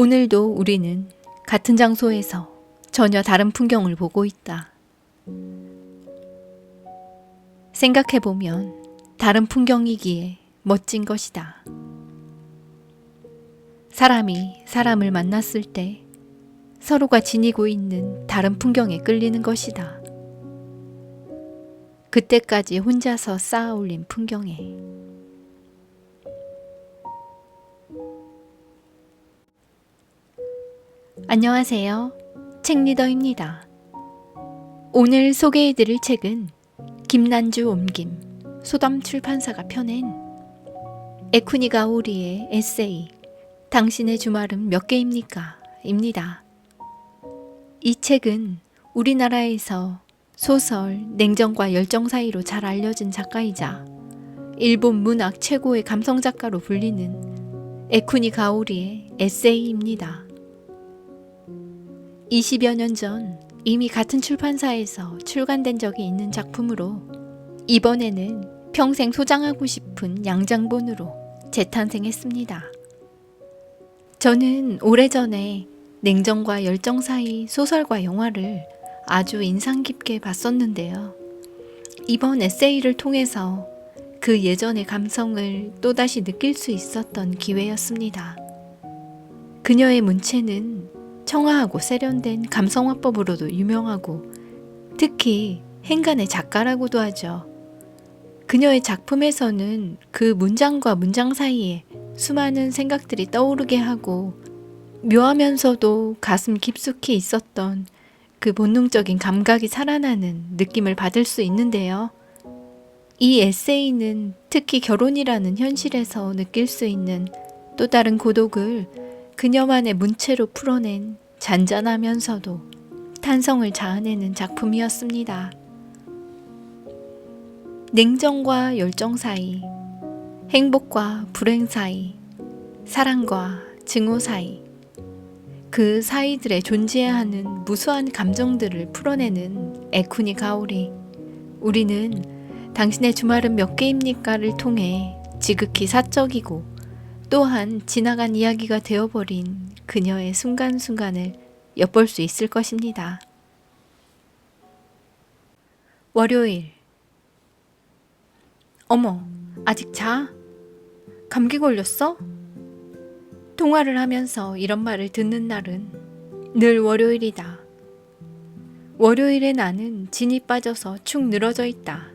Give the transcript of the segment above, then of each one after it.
오늘도 우리는 같은 장소에서 전혀 다른 풍경을 보고 있다. 생각해보면 다른 풍경이기에 멋진 것이다. 사람이 사람을 만났을 때 서로가 지니고 있는 다른 풍경에 끌리는 것이다. 그때까지 혼자서 쌓아 올린 풍경에. 안녕하세요. 책리더입니다. 오늘 소개해드릴 책은 김난주 옮김 소담 출판사가 펴낸 에쿠니 가오리의 에세이 당신의 주말은 몇 개입니까? 입니다. 이 책은 우리나라에서 소설 냉정과 열정 사이로 잘 알려진 작가이자 일본 문학 최고의 감성 작가로 불리는 에쿠니 가오리의 에세이입니다. 20여 년 전 이미 같은 출판사에서 출간된 적이 있는 작품으로 이번에는 평생 소장하고 싶은 양장본으로 재탄생했습니다. 저는 오래전에 냉정과 열정 사이 소설과 영화를 아주 인상 깊게 봤었는데요. 이번 에세이를 통해서 그 예전의 감성을 또다시 느낄 수 있었던 기회였습니다. 그녀의 문체는 청아하고 세련된 감성화법으로도 유명하고 특히 행간의 작가라고도 하죠. 그녀의 작품에서는 그 문장과 문장 사이에 수많은 생각들이 떠오르게 하고 묘하면서도 가슴 깊숙이 있었던 그 본능적인 감각이 살아나는 느낌을 받을 수 있는데요. 이 에세이는 특히 결혼이라는 현실에서 느낄 수 있는 또 다른 고독을 그녀만의 문체로 풀어낸 잔잔하면서도 탄성을 자아내는 작품이었습니다. 냉정과 열정 사이, 행복과 불행 사이, 사랑과 증오 사이, 그 사이들에 존재해야 하는 무수한 감정들을 풀어내는 에쿠니 가오리. 우리는 당신의 주말은 몇 개입니까를 통해 지극히 사적이고 또한 지나간 이야기가 되어버린 그녀의 순간순간을 엿볼 수 있을 것입니다. 월요일. 어머, 아직 자? 감기 걸렸어? 통화를 하면서 이런 말을 듣는 날은 늘 월요일이다. 월요일에 나는 진이 빠져서 축 늘어져 있다.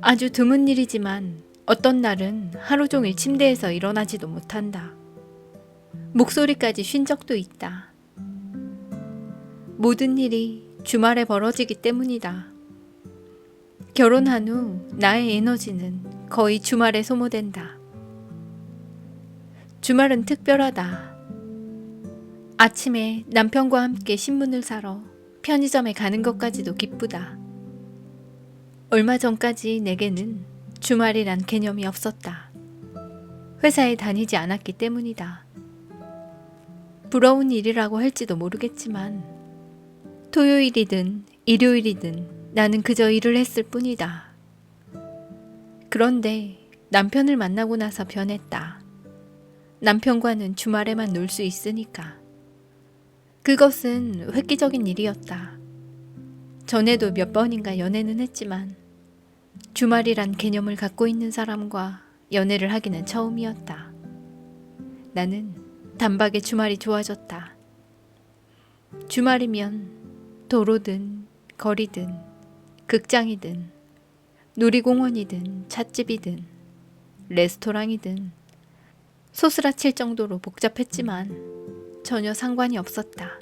아주 드문 일이지만 어떤 날은 하루 종일 침대에서 일어나지도 못한다. 목소리까지 쉰 적도 있다. 모든 일이 주말에 벌어지기 때문이다. 결혼한 후 나의 에너지는 거의 주말에 소모된다. 주말은 특별하다. 아침에 남편과 함께 신문을 사러 편의점에 가는 것까지도 기쁘다. 얼마 전까지 내게는 주말이란 개념이 없었다. 회사에 다니지 않았기 때문이다. 부러운 일이라고 할지도 모르겠지만 토요일이든 일요일이든 나는 그저 일을 했을 뿐이다. 그런데 남편을 만나고 나서 변했다. 남편과는 주말에만 놀 수 있으니까. 그것은 획기적인 일이었다. 전에도 몇 번인가 연애는 했지만 주말이란 개념을 갖고 있는 사람과 연애를 하기는 처음이었다. 나는 단박에 주말이 좋아졌다. 주말이면 도로든 거리든 극장이든 놀이공원이든 찻집이든 레스토랑이든 소스라칠 정도로 복잡했지만 전혀 상관이 없었다.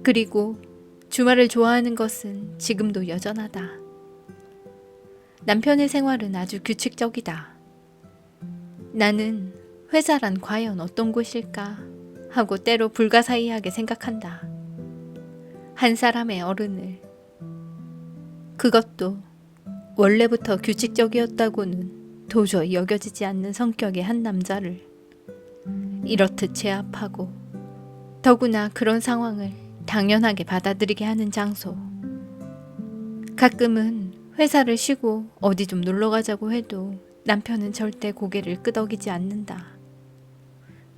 그리고 주말을 좋아하는 것은 지금도 여전하다. 남편의 생활은 아주 규칙적이다. 나는 회사란 과연 어떤 곳일까 하고 때로 불가사의하게 생각한다. 한 사람의 어른을, 그것도 원래부터 규칙적이었다고는 도저히 여겨지지 않는 성격의 한 남자를 이렇듯 제압하고 더구나 그런 상황을 당연하게 받아들이게 하는 장소. 가끔은 회사를 쉬고 어디 좀 놀러 가자고 해도 남편은 절대 고개를 끄덕이지 않는다.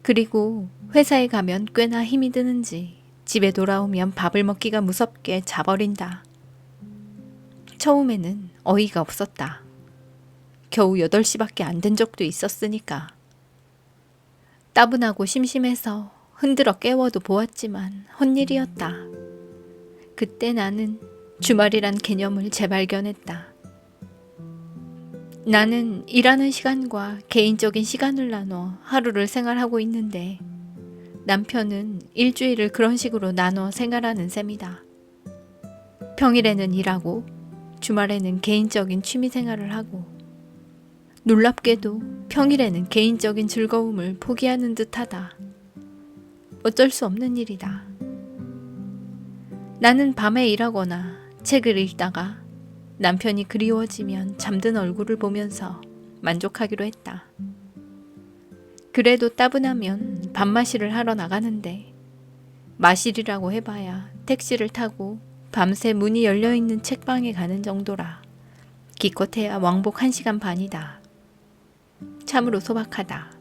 그리고 회사에 가면 꽤나 힘이 드는지 집에 돌아오면 밥을 먹기가 무섭게 자버린다. 처음에는 어이가 없었다. 겨우 8시밖에 안 된 적도 있었으니까. 따분하고 심심해서 흔들어 깨워도 보았지만 헛일이었다. 그때 나는 주말이란 개념을 재발견했다. 나는 일하는 시간과 개인적인 시간을 나눠 하루를 생활하고 있는데 남편은 일주일을 그런 식으로 나눠 생활하는 셈이다. 평일에는 일하고 주말에는 개인적인 취미 생활을 하고 놀랍게도 평일에는 개인적인 즐거움을 포기하는 듯하다. 어쩔 수 없는 일이다. 나는 밤에 일하거나 책을 읽다가 남편이 그리워지면 잠든 얼굴을 보면서 만족하기로 했다. 그래도 따분하면 밤마실을 하러 나가는데 마실이라고 해봐야 택시를 타고 밤새 문이 열려있는 책방에 가는 정도라 기껏해야 왕복 1시간 반이다. 참으로 소박하다.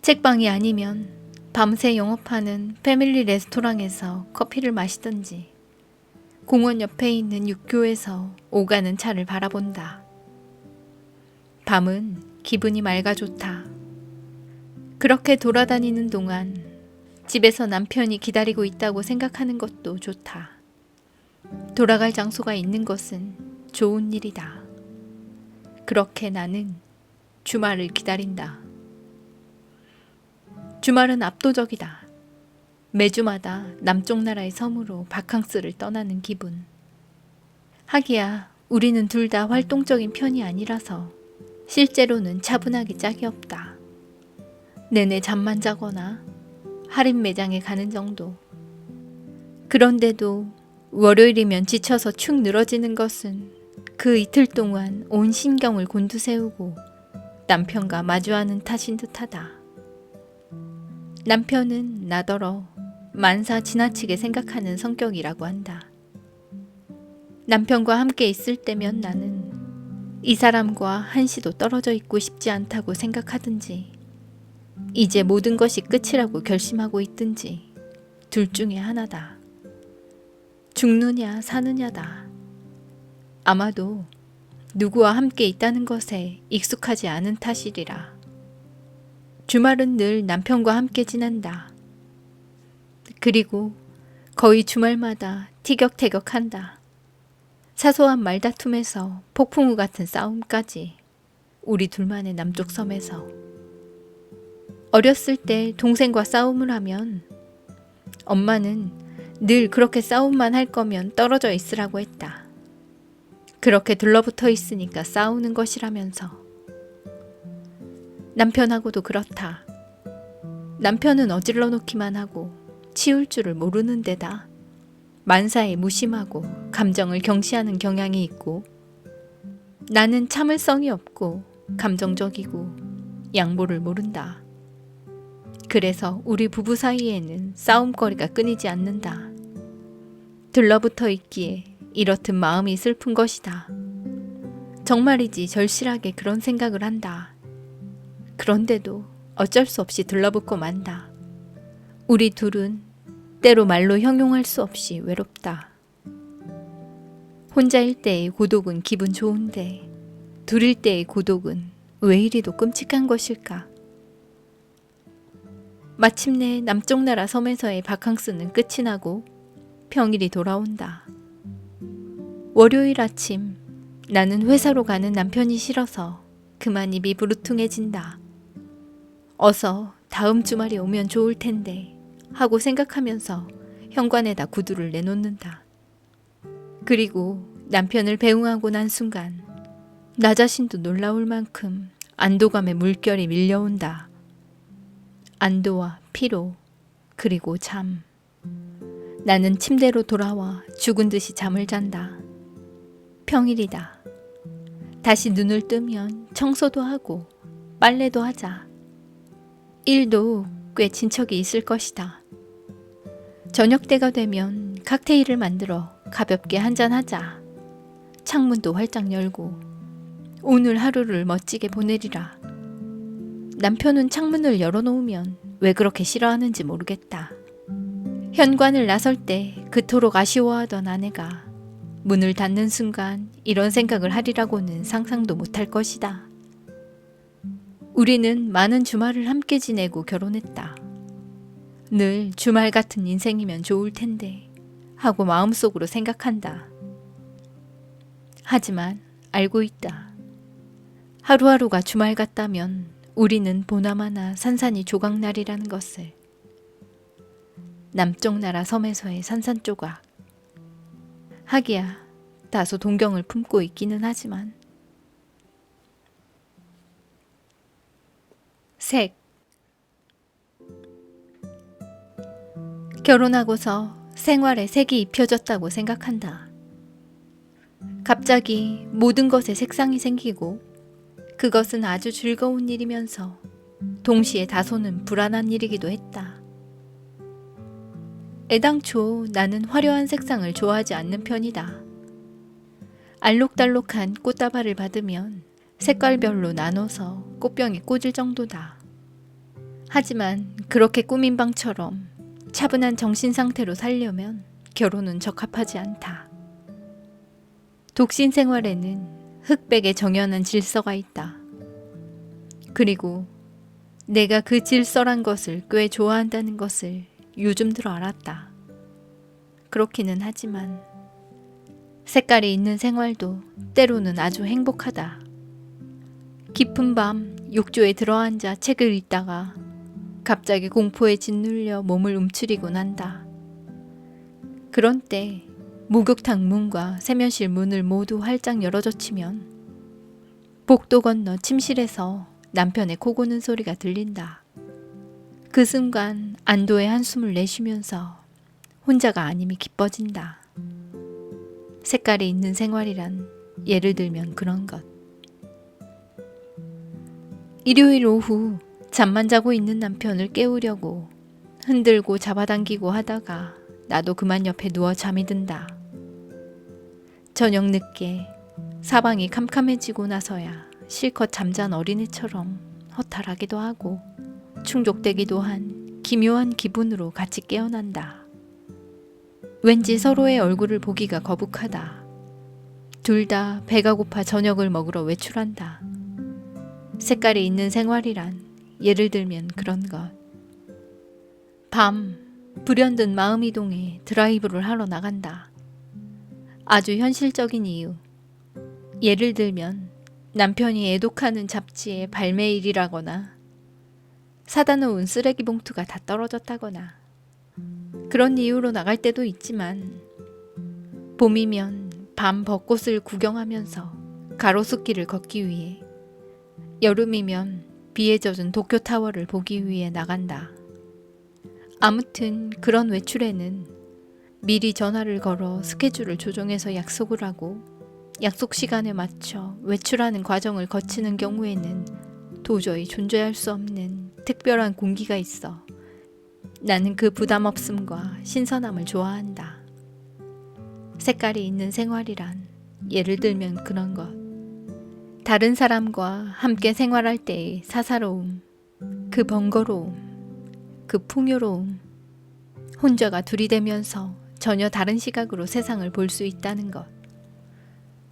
책방이 아니면 밤새 영업하는 패밀리 레스토랑에서 커피를 마시든지 공원 옆에 있는 육교에서 오가는 차를 바라본다. 밤은 기분이 맑아 좋다. 그렇게 돌아다니는 동안 집에서 남편이 기다리고 있다고 생각하는 것도 좋다. 돌아갈 장소가 있는 것은 좋은 일이다. 그렇게 나는 주말을 기다린다. 주말은 압도적이다. 매주마다 남쪽 나라의 섬으로 바캉스를 떠나는 기분. 하기야 우리는 둘 다 활동적인 편이 아니라서 실제로는 차분하기 짝이 없다. 내내 잠만 자거나 할인 매장에 가는 정도. 그런데도 월요일이면 지쳐서 축 늘어지는 것은 그 이틀 동안 온 신경을 곤두세우고 남편과 마주하는 탓인 듯하다. 남편은 나더러 만사 지나치게 생각하는 성격이라고 한다. 남편과 함께 있을 때면 나는 이 사람과 한시도 떨어져 있고 싶지 않다고 생각하든지 이제 모든 것이 끝이라고 결심하고 있든지 둘 중에 하나다. 죽느냐 사느냐다. 아마도 누구와 함께 있다는 것에 익숙하지 않은 탓이리라. 주말은 늘 남편과 함께 지낸다. 그리고 거의 주말마다 티격태격한다. 사소한 말다툼에서 폭풍우 같은 싸움까지 우리 둘만의 남쪽 섬에서. 어렸을 때 동생과 싸움을 하면 엄마는 늘 그렇게 싸움만 할 거면 떨어져 있으라고 했다. 그렇게 들러붙어 있으니까 싸우는 것이라면서. 남편하고도 그렇다. 남편은 어질러 놓기만 하고 치울 줄을 모르는 데다 만사에 무심하고 감정을 경시하는 경향이 있고 나는 참을성이 없고 감정적이고 양보를 모른다. 그래서 우리 부부 사이에는 싸움거리가 끊이지 않는다. 들러붙어 있기에 이렇듯 마음이 슬픈 것이다. 정말이지 절실하게 그런 생각을 한다. 그런데도 어쩔 수 없이 들러붙고 만다. 우리 둘은 때로 말로 형용할 수 없이 외롭다. 혼자일 때의 고독은 기분 좋은데 둘일 때의 고독은 왜 이리도 끔찍한 것일까? 마침내 남쪽 나라 섬에서의 바캉스는 끝이 나고 평일이 돌아온다. 월요일 아침 나는 회사로 가는 남편이 싫어서 그만 입이 부르퉁해진다. 어서 다음 주말이 오면 좋을 텐데 하고 생각하면서 현관에다 구두를 내놓는다. 그리고 남편을 배웅하고 난 순간 나 자신도 놀라울 만큼 안도감의 물결이 밀려온다. 안도와 피로 그리고 잠. 나는 침대로 돌아와 죽은 듯이 잠을 잔다. 평일이다. 다시 눈을 뜨면 청소도 하고 빨래도 하자. 일도 꽤 진척이 있을 것이다. 저녁 때가 되면 칵테일을 만들어 가볍게 한잔하자. 창문도 활짝 열고 오늘 하루를 멋지게 보내리라. 남편은 창문을 열어놓으면 왜 그렇게 싫어하는지 모르겠다. 현관을 나설 때 그토록 아쉬워하던 아내가 문을 닫는 순간 이런 생각을 하리라고는 상상도 못할 것이다. 우리는 많은 주말을 함께 지내고 결혼했다. 늘 주말 같은 인생이면 좋을 텐데 하고 마음속으로 생각한다. 하지만 알고 있다. 하루하루가 주말 같다면 우리는 보나마나 산산이 조각날이라는 것을. 남쪽 나라 섬에서의 산산조각. 하기야 다소 동경을 품고 있기는 하지만. 색. 결혼하고서 생활에 색이 입혀졌다고 생각한다. 갑자기 모든 것에 색상이 생기고 그것은 아주 즐거운 일이면서 동시에 다소는 불안한 일이기도 했다. 애당초 나는 화려한 색상을 좋아하지 않는 편이다. 알록달록한 꽃다발을 받으면 색깔별로 나눠서 꽃병에 꽂을 정도다. 하지만 그렇게 꾸민 방처럼 차분한 정신 상태로 살려면 결혼은 적합하지 않다. 독신 생활에는 흑백의 정연한 질서가 있다. 그리고 내가 그 질서란 것을 꽤 좋아한다는 것을 요즘 들어 알았다. 그렇기는 하지만 색깔이 있는 생활도 때로는 아주 행복하다. 깊은 밤 욕조에 들어앉아 책을 읽다가 갑자기 공포에 짓눌려 몸을 움츠리고 난다. 그런 때 목욕탕 문과 세면실 문을 모두 활짝 열어젖히면 복도 건너 침실에서 남편의 코 고는 소리가 들린다. 그 순간 안도의 한숨을 내쉬면서 혼자가 아님이 기뻐진다. 색깔이 있는 생활이란 예를 들면 그런 것. 일요일 오후 잠만 자고 있는 남편을 깨우려고 흔들고 잡아당기고 하다가 나도 그만 옆에 누워 잠이 든다. 저녁 늦게 사방이 캄캄해지고 나서야 실컷 잠잔 어린애처럼 허탈하기도 하고 충족되기도 한 기묘한 기분으로 같이 깨어난다. 왠지 서로의 얼굴을 보기가 거북하다. 둘 다 배가 고파 저녁을 먹으러 외출한다. 색깔이 있는 생활이란 예를 들면 그런 것. 밤 불현듯 마음이동해 드라이브를 하러 나간다. 아주 현실적인 이유. 예를 들면 남편이 애독하는 잡지의 발매일이라거나 사다 놓은 쓰레기 봉투가 다 떨어졌다거나 그런 이유로 나갈 때도 있지만 봄이면 밤 벚꽃을 구경하면서 가로수길을 걷기 위해 여름이면 비에 젖은 도쿄타워를 보기 위해 나간다. 아무튼 그런 외출에는 미리 전화를 걸어 스케줄을 조정해서 약속을 하고 약속 시간에 맞춰 외출하는 과정을 거치는 경우에는 도저히 존재할 수 없는 특별한 공기가 있어 나는 그 부담 없음과 신선함을 좋아한다. 색깔이 있는 생활이란 예를 들면 그런 것. 다른 사람과 함께 생활할 때의 사사로움, 그 번거로움, 그 풍요로움, 혼자가 둘이 되면서 전혀 다른 시각으로 세상을 볼 수 있다는 것.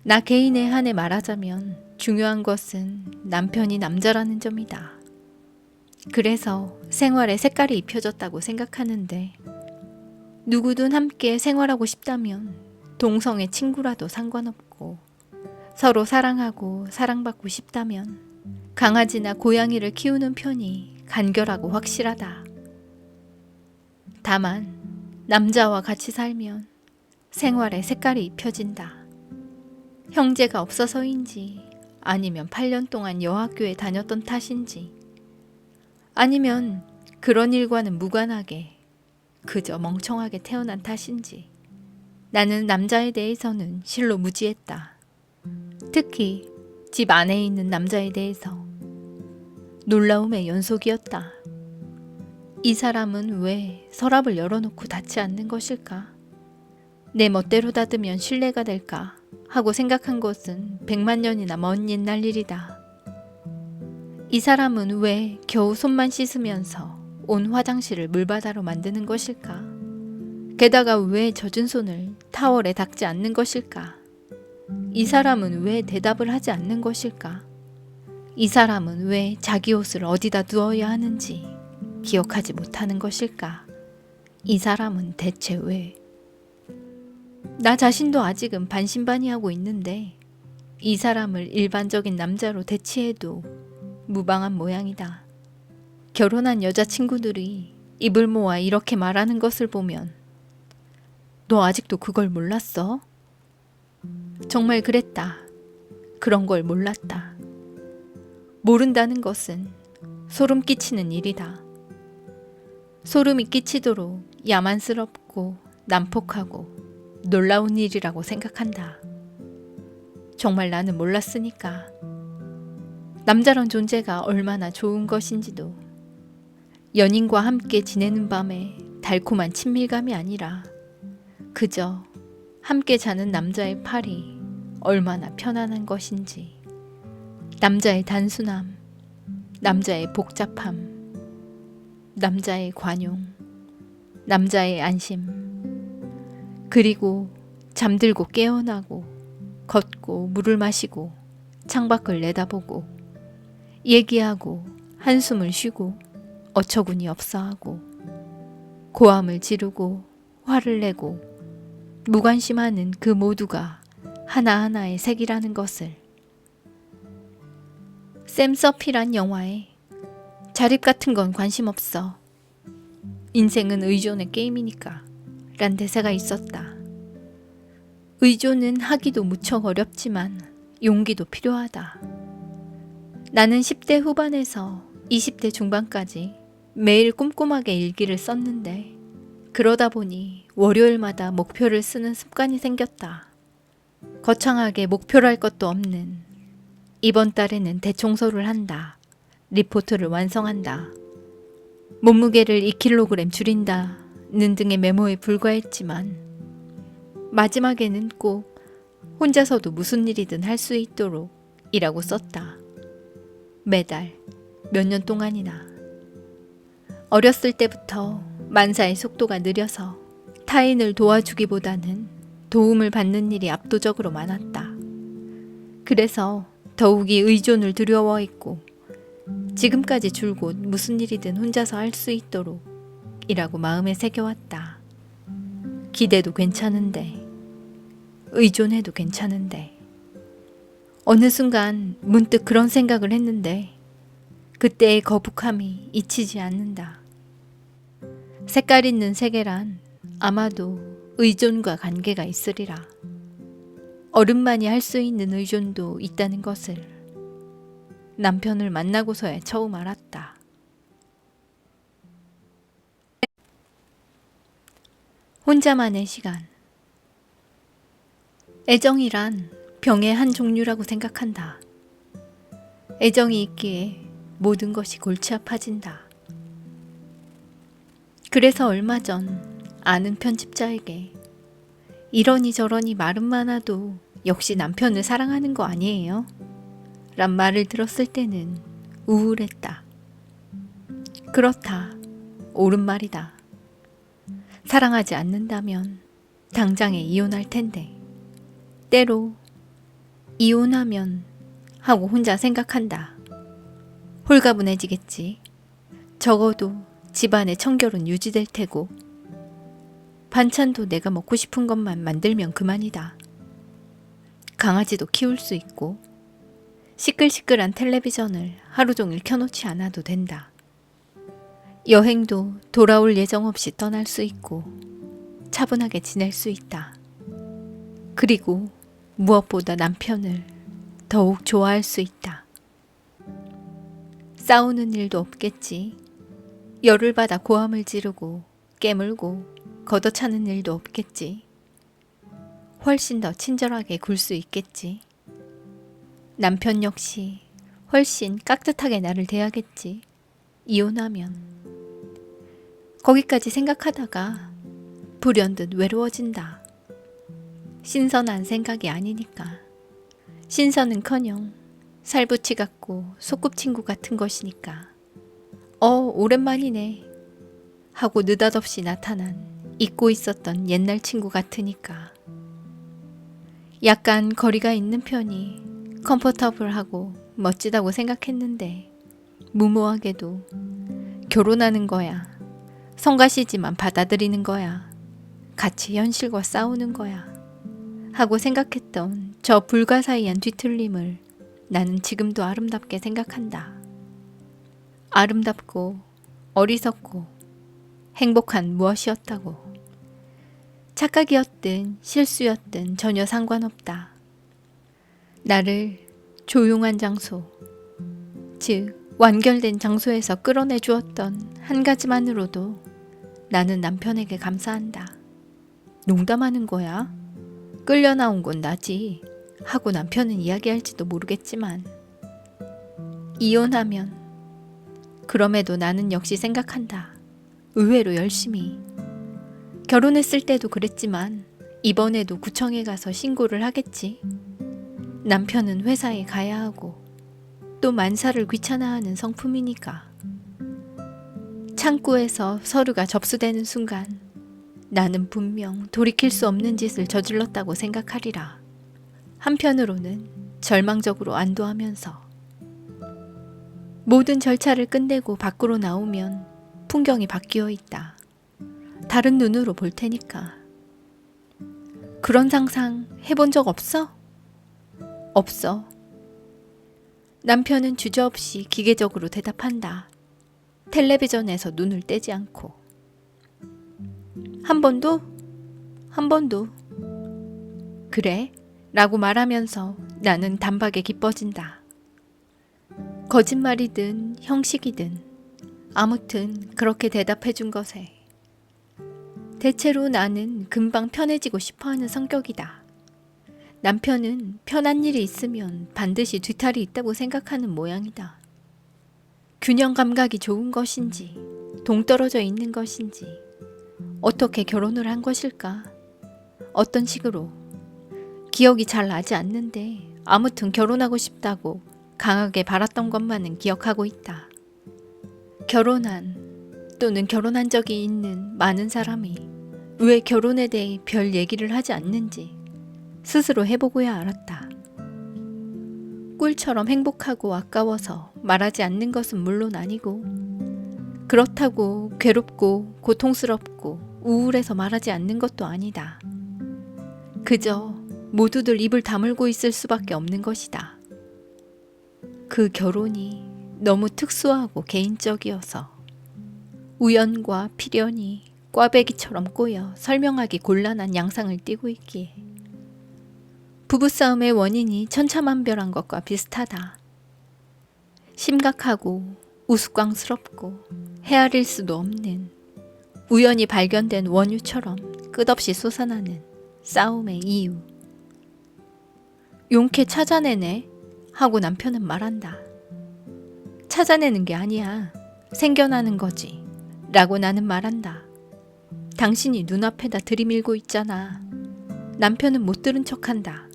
나 개인에 한해 말하자면 중요한 것은 남편이 남자라는 점이다. 그래서 생활에 색깔이 입혀졌다고 생각하는데 누구든 함께 생활하고 싶다면 동성의 친구라도 상관없고 서로 사랑하고 사랑받고 싶다면 강아지나 고양이를 키우는 편이 간결하고 확실하다. 다만 남자와 같이 살면 생활에 색깔이 입혀진다. 형제가 없어서인지 아니면 8년 동안 여학교에 다녔던 탓인지 아니면 그런 일과는 무관하게 그저 멍청하게 태어난 탓인지 나는 남자에 대해서는 실로 무지했다. 특히 집 안에 있는 남자에 대해서 놀라움의 연속이었다. 이 사람은 왜 서랍을 열어놓고 닫지 않는 것일까? 내 멋대로 닫으면 신뢰가 될까? 하고 생각한 것은 100만 년이나 먼 옛날 일이다. 이 사람은 왜 겨우 손만 씻으면서 온 화장실을 물바다로 만드는 것일까? 게다가 왜 젖은 손을 타월에 닦지 않는 것일까? 이 사람은 왜 대답을 하지 않는 것일까? 이 사람은 왜 자기 옷을 어디다 두어야 하는지 기억하지 못하는 것일까? 이 사람은 대체 왜? 나 자신도 아직은 반신반의하고 있는데 이 사람을 일반적인 남자로 대치해도 무방한 모양이다. 결혼한 여자친구들이 입을 모아 이렇게 말하는 것을 보면 너 아직도 그걸 몰랐어? 정말 그랬다. 그런 걸 몰랐다. 모른다는 것은 소름 끼치는 일이다. 소름이 끼치도록 야만스럽고 난폭하고 놀라운 일이라고 생각한다. 정말 나는 몰랐으니까. 남자란 존재가 얼마나 좋은 것인지도, 연인과 함께 지내는 밤에 달콤한 친밀감이 아니라 그저 함께 자는 남자의 팔이 얼마나 편안한 것인지, 남자의 단순함, 남자의 복잡함, 남자의 관용, 남자의 안심, 그리고 잠들고 깨어나고 걷고 물을 마시고 창밖을 내다보고 얘기하고 한숨을 쉬고 어처구니 없어하고 고함을 지르고 화를 내고 무관심하는 그 모두가 하나하나의 색이라는 것을. 샘 서피란 영화에 자립 같은 건 관심 없어. 인생은 의존의 게임이니까 란 대사가 있었다. 의존은 하기도 무척 어렵지만 용기도 필요하다. 나는 10대 후반에서 20대 중반까지 매일 꼼꼼하게 일기를 썼는데 그러다 보니 월요일마다 목표를 쓰는 습관이 생겼다. 거창하게 목표랄 것도 없는 이번 달에는 대청소를 한다. 리포트를 완성한다. 몸무게를 2kg 줄인다는 등의 메모에 불과했지만 마지막에는 꼭 혼자서도 무슨 일이든 할 수 있도록 이라고 썼다. 매달 몇 년 동안이나. 어렸을 때부터 만사의 속도가 느려서 타인을 도와주기보다는 도움을 받는 일이 압도적으로 많았다. 그래서 더욱이 의존을 두려워했고 지금까지 줄곧 무슨 일이든 혼자서 할 수 있도록 이라고 마음에 새겨왔다. 기대도 괜찮은데, 의존해도 괜찮은데. 어느 순간 문득 그런 생각을 했는데 그때의 거북함이 잊히지 않는다. 색깔 있는 세계란 아마도 의존과 관계가 있으리라. 어른만이 할 수 있는 의존도 있다는 것을 남편을 만나고서야 처음 알았다. 혼자만의 시간. 애정이란 병의 한 종류라고 생각한다. 애정이 있기에 모든 것이 골치 아파진다. 그래서 얼마 전 아는 편집자에게 이러니 저러니 말은 많아도 역시 남편을 사랑하는 거 아니에요? 란 말을 들었을 때는 우울했다. 그렇다. 옳은 말이다. 사랑하지 않는다면 당장에 이혼할 텐데 때로 이혼하면 하고 혼자 생각한다. 홀가분해지겠지. 적어도 집안의 청결은 유지될 테고 반찬도 내가 먹고 싶은 것만 만들면 그만이다. 강아지도 키울 수 있고 시끌시끌한 텔레비전을 하루 종일 켜놓지 않아도 된다. 여행도 돌아올 예정 없이 떠날 수 있고 차분하게 지낼 수 있다. 그리고 무엇보다 남편을 더욱 좋아할 수 있다. 싸우는 일도 없겠지. 열을 받아 고함을 지르고 깨물고 걷어차는 일도 없겠지. 훨씬 더 친절하게 굴 수 있겠지. 남편 역시 훨씬 깍듯하게 나를 대하겠지. 이혼하면. 거기까지 생각하다가 불현듯 외로워진다. 신선한 생각이 아니니까. 신선은커녕 살붙이 같고 소꿉친구 같은 것이니까. 오랜만이네 하고 느닷없이 나타난 잊고 있었던 옛날 친구 같으니까. 약간 거리가 있는 편이 컴포터블하고 멋지다고 생각했는데 무모하게도 결혼하는 거야, 성가시지만 받아들이는 거야, 같이 현실과 싸우는 거야 하고 생각했던 저 불가사의한 뒤틀림을 나는 지금도 아름답게 생각한다. 아름답고 어리석고 행복한 무엇이었다고. 착각이었든 실수였든 전혀 상관없다. 나를 조용한 장소, 즉 완결된 장소에서 끌어내 주었던 한 가지만으로도 나는 남편에게 감사한다. 농담하는 거야? 끌려 나온 건 나지 하고 남편은 이야기할지도 모르겠지만, 이혼하면 그럼에도 나는 역시 생각한다. 의외로 열심히. 결혼했을 때도 그랬지만 이번에도 구청에 가서 신고를 하겠지. 남편은 회사에 가야 하고 또 만사를 귀찮아하는 성품이니까. 창구에서 서류가 접수되는 순간 나는 분명 돌이킬 수 없는 짓을 저질렀다고 생각하리라. 한편으로는 절망적으로 안도하면서 모든 절차를 끝내고 밖으로 나오면 풍경이 바뀌어 있다. 다른 눈으로 볼 테니까. 그런 상상 해본 적 없어? 없어. 남편은 주저없이 기계적으로 대답한다. 텔레비전에서 눈을 떼지 않고. 한 번도? 한 번도. 그래? 라고 말하면서 나는 단박에 기뻐진다. 거짓말이든 형식이든 아무튼 그렇게 대답해 준 것에 대체로 나는 금방 편해지고 싶어하는 성격이다. 남편은 편한 일이 있으면 반드시 뒤탈이 있다고 생각하는 모양이다. 균형 감각이 좋은 것인지 동떨어져 있는 것인지 어떻게 결혼을 한 것일까? 어떤 식으로? 기억이 잘 나지 않는데 아무튼 결혼하고 싶다고 강하게 바랐던 것만은 기억하고 있다. 결혼한 또는 결혼한 적이 있는 많은 사람이 왜 결혼에 대해 별 얘기를 하지 않는지 스스로 해보고야 알았다. 꿀처럼 행복하고 아까워서 말하지 않는 것은 물론 아니고, 그렇다고 괴롭고 고통스럽고 우울해서 말하지 않는 것도 아니다. 그저 모두들 입을 다물고 있을 수밖에 없는 것이다. 그 결혼이 너무 특수하고 개인적이어서 우연과 필연이 꽈배기처럼 꼬여 설명하기 곤란한 양상을 띠고 있기에 부부싸움의 원인이 천차만별한 것과 비슷하다. 심각하고 우스꽝스럽고 헤아릴 수도 없는 우연히 발견된 원유처럼 끝없이 솟아나는 싸움의 이유. 용케 찾아내네 하고 남편은 말한다. 찾아내는 게 아니야. 생겨나는 거지 라고 나는 말한다. 당신이 눈앞에다 들이밀고 있잖아. 남편은 못 들은 척한다.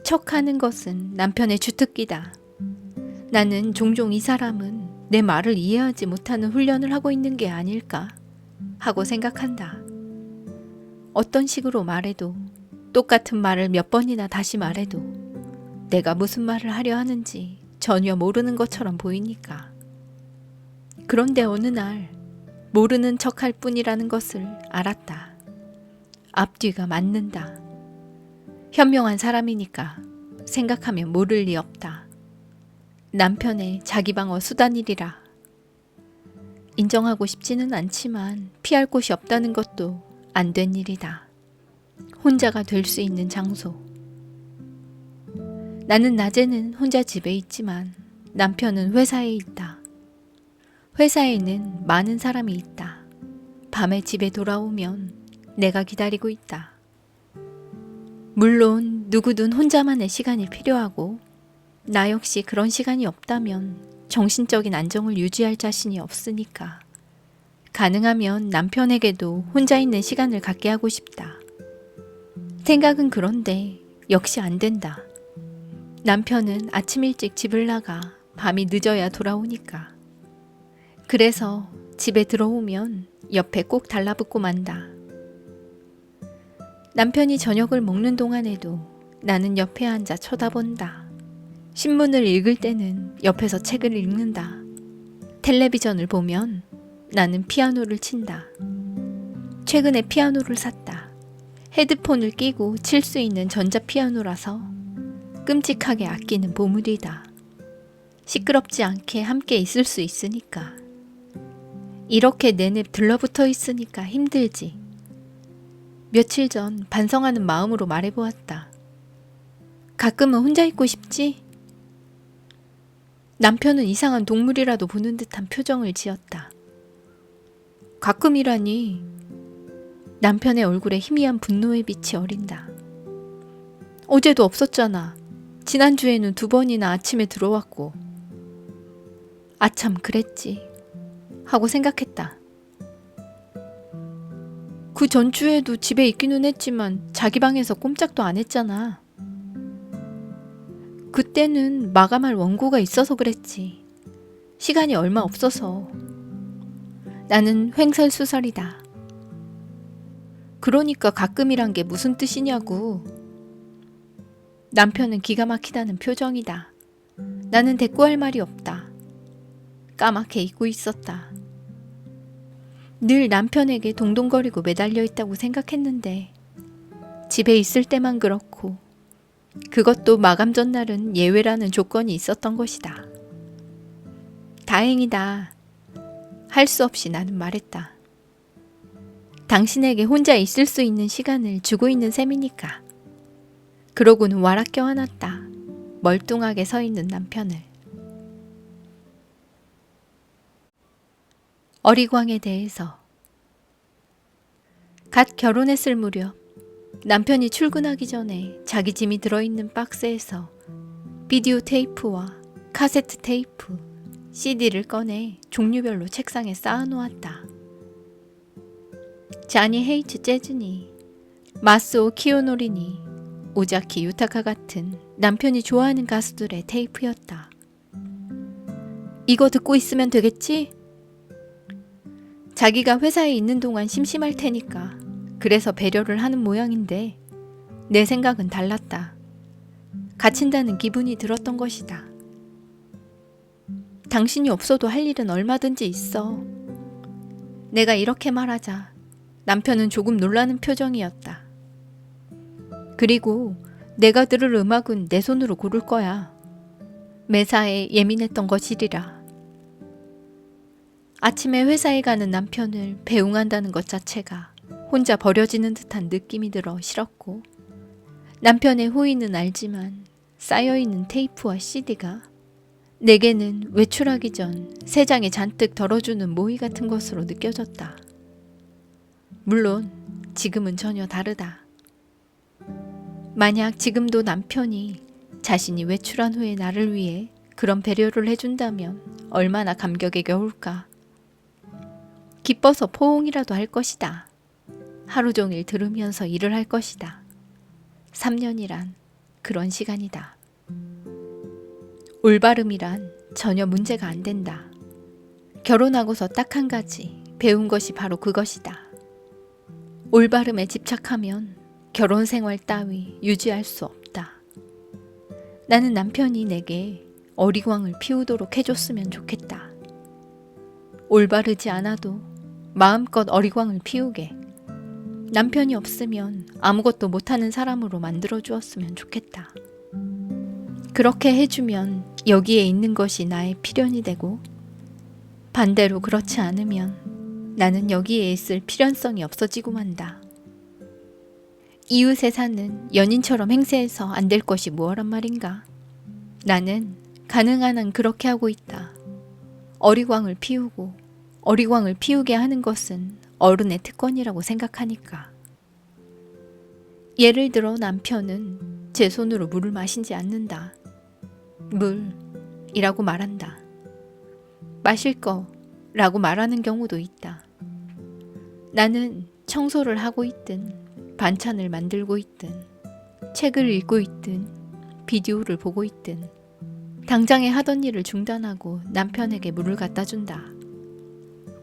척하는 것은 남편의 주특기다. 나는 종종 이 사람은 내 말을 이해하지 못하는 훈련을 하고 있는 게 아닐까 하고 생각한다. 어떤 식으로 말해도 똑같은 말을 몇 번이나 다시 말해도 내가 무슨 말을 하려 하는지 전혀 모르는 것처럼 보이니까. 그런데 어느 날 모르는 척할 뿐이라는 것을 알았다. 앞뒤가 맞는다. 현명한 사람이니까 생각하면 모를 리 없다. 남편의 자기 방어 수단이리라. 인정하고 싶지는 않지만 피할 곳이 없다는 것도 안 된 일이다. 혼자가 될 수 있는 장소. 나는 낮에는 혼자 집에 있지만 남편은 회사에 있다. 회사에는 많은 사람이 있다. 밤에 집에 돌아오면 내가 기다리고 있다. 물론 누구든 혼자만의 시간이 필요하고 나 역시 그런 시간이 없다면 정신적인 안정을 유지할 자신이 없으니까 가능하면 남편에게도 혼자 있는 시간을 갖게 하고 싶다. 생각은 그런데 역시 안 된다. 남편은 아침 일찍 집을 나가 밤이 늦어야 돌아오니까. 그래서 집에 들어오면 옆에 꼭 달라붙고 만다. 남편이 저녁을 먹는 동안에도 나는 옆에 앉아 쳐다본다. 신문을 읽을 때는 옆에서 책을 읽는다. 텔레비전을 보면 나는 피아노를 친다. 최근에 피아노를 샀다. 헤드폰을 끼고 칠 수 있는 전자피아노라서 끔찍하게 아끼는 보물이다. 시끄럽지 않게 함께 있을 수 있으니까. 이렇게 내내 들러붙어 있으니까 힘들지. 며칠 전 반성하는 마음으로 말해보았다. 가끔은 혼자 있고 싶지? 남편은 이상한 동물이라도 보는 듯한 표정을 지었다. 가끔이라니. 남편의 얼굴에 희미한 분노의 빛이 어린다. 어제도 없었잖아. 지난주에는 2번이나 아침에 들어왔고. 아참 그랬지 하고 생각했다. 그 전주에도 집에 있기는 했지만 자기 방에서 꼼짝도 안 했잖아. 그때는 마감할 원고가 있어서 그랬지. 시간이 얼마 없어서. 나는 횡설수설이다. 그러니까 가끔이란 게 무슨 뜻이냐고. 남편은 기가 막히다는 표정이다. 나는 대꾸할 말이 없다. 까맣게 잊고 있었다. 늘 남편에게 동동거리고 매달려 있다고 생각했는데 집에 있을 때만 그렇고 그것도 마감 전날은 예외라는 조건이 있었던 것이다. 다행이다. 할 수 없이 나는 말했다. 당신에게 혼자 있을 수 있는 시간을 주고 있는 셈이니까. 그러고는 와락 껴안았다. 멀뚱하게 서 있는 남편을. 어리광에 대해서. 갓 결혼했을 무렵 남편이 출근하기 전에 자기 짐이 들어있는 박스에서 비디오 테이프와 카세트 테이프, CD를 꺼내 종류별로 책상에 쌓아놓았다. 자니 헤이츠 재즈니, 마스오 키요노리니, 오자키 유타카 같은 남편이 좋아하는 가수들의 테이프였다. 이거 듣고 있으면 되겠지? 자기가 회사에 있는 동안 심심할 테니까 그래서 배려를 하는 모양인데 내 생각은 달랐다. 갇힌다는 기분이 들었던 것이다. 당신이 없어도 할 일은 얼마든지 있어. 내가 이렇게 말하자 남편은 조금 놀라는 표정이었다. 그리고 내가 들을 음악은 내 손으로 고를 거야. 매사에 예민했던 것이리라. 아침에 회사에 가는 남편을 배웅한다는 것 자체가 혼자 버려지는 듯한 느낌이 들어 싫었고 남편의 호의는 알지만 쌓여있는 테이프와 CD가 내게는 외출하기 전 세 장에 잔뜩 덜어주는 모이 같은 것으로 느껴졌다. 물론 지금은 전혀 다르다. 만약 지금도 남편이 자신이 외출한 후에 나를 위해 그런 배려를 해준다면 얼마나 감격에 겨울까. 기뻐서 포옹이라도 할 것이다. 하루 종일 들으면서 일을 할 것이다. 3년이란 그런 시간이다. 올바름이란 전혀 문제가 안 된다. 결혼하고서 딱 한 가지 배운 것이 바로 그것이다. 올바름에 집착하면 결혼 생활 따위 유지할 수 없다. 나는 남편이 내게 어리광을 피우도록 해줬으면 좋겠다. 올바르지 않아도 마음껏 어리광을 피우게. 남편이 없으면 아무것도 못하는 사람으로 만들어 주었으면 좋겠다. 그렇게 해주면 여기에 있는 것이 나의 필연이 되고 반대로 그렇지 않으면 나는 여기에 있을 필연성이 없어지고 만다. 이웃에 사는 연인처럼 행세해서 안 될 것이 무엇란 말인가? 나는 가능한 한 그렇게 하고 있다. 어리광을 피우고 어리광을 피우게 하는 것은 어른의 특권이라고 생각하니까. 예를 들어 남편은 제 손으로 물을 마시지 않는다. 물이라고 말한다. 마실 거라고 말하는 경우도 있다. 나는 청소를 하고 있든 반찬을 만들고 있든 책을 읽고 있든 비디오를 보고 있든 당장에 하던 일을 중단하고 남편에게 물을 갖다 준다.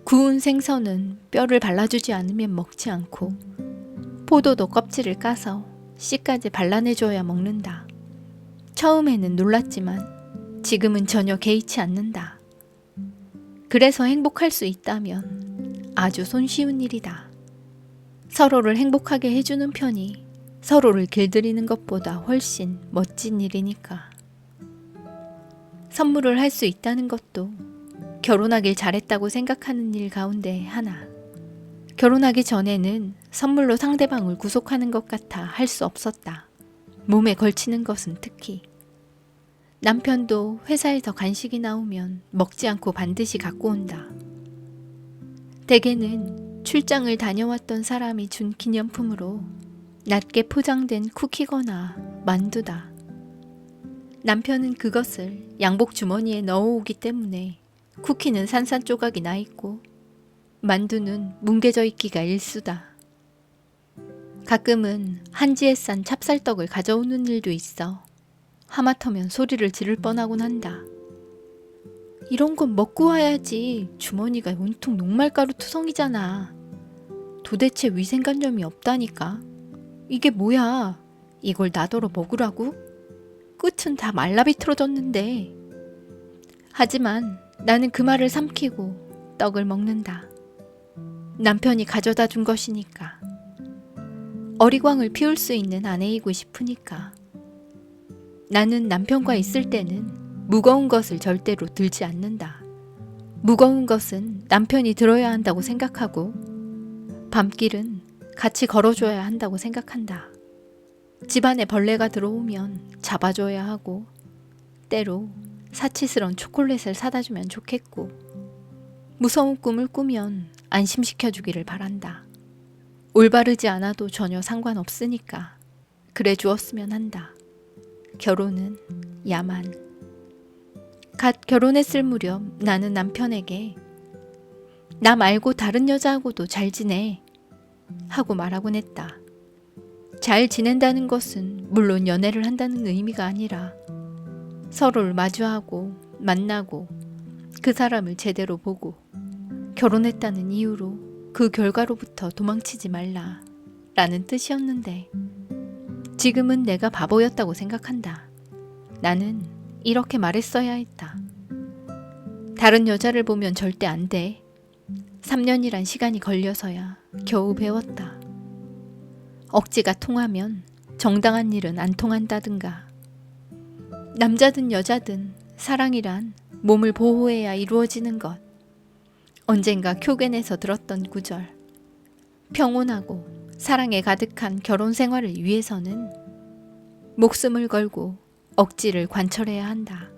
구운 생선은 뼈를 발라주지 않으면 먹지 않고 포도도 껍질을 까서 씨까지 발라내줘야 먹는다. 처음에는 놀랐지만 지금은 전혀 개의치 않는다. 그래서 행복할 수 있다면 아주 손쉬운 일이다. 서로를 행복하게 해주는 편이 서로를 길들이는 것보다 훨씬 멋진 일이니까. 선물을 할 수 있다는 것도 결혼하길 잘했다고 생각하는 일 가운데 하나. 결혼하기 전에는 선물로 상대방을 구속하는 것 같아 할 수 없었다. 몸에 걸치는 것은 특히. 남편도 회사에서 간식이 나오면 먹지 않고 반드시 갖고 온다. 대개는 출장을 다녀왔던 사람이 준 기념품으로 낮게 포장된 쿠키거나 만두다. 남편은 그것을 양복 주머니에 넣어오기 때문에 쿠키는 산산조각이 나 있고 만두는 뭉개져 있기가 일수다. 가끔은 한지에 싼 찹쌀떡을 가져오는 일도 있어 하마터면 소리를 지를 뻔하곤 한다. 이런 건 먹고 와야지. 주머니가 온통 녹말가루 투성이잖아. 도대체 위생관념이 없다니까. 이게 뭐야? 이걸 나더러 먹으라고? 끝은 다 말라비틀어졌는데. 하지만 나는 그 말을 삼키고 떡을 먹는다. 남편이 가져다 준 것이니까. 어리광을 피울 수 있는 아내이고 싶으니까. 나는 남편과 있을 때는 무거운 것을 절대로 들지 않는다. 무거운 것은 남편이 들어야 한다고 생각하고 밤길은 같이 걸어줘야 한다고 생각한다. 집안에 벌레가 들어오면 잡아줘야 하고 때로 사치스러운 초콜릿을 사다 주면 좋겠고 무서운 꿈을 꾸면 안심시켜주기를 바란다. 올바르지 않아도 전혀 상관없으니까 그래 주었으면 한다. 결혼은 야만. 갓 결혼했을 무렵 나는 남편에게 나 말고 다른 여자하고도 잘 지내 하고 말하곤 했다. 잘 지낸다는 것은 물론 연애를 한다는 의미가 아니라 서로를 마주하고 만나고 그 사람을 제대로 보고 결혼했다는 이유로 그 결과로부터 도망치지 말라 라는 뜻이었는데 지금은 내가 바보였다고 생각한다. 나는 이렇게 말했어야 했다. 다른 여자를 보면 절대 안 돼. 3년이란 시간이 걸려서야 겨우 배웠다. 억지가 통하면 정당한 일은 안 통한다든가. 남자든 여자든 사랑이란 몸을 보호해야 이루어지는 것. 언젠가 쿄겐에서 들었던 구절. 평온하고 사랑에 가득한 결혼 생활을 위해서는 목숨을 걸고 억지를 관철해야 한다.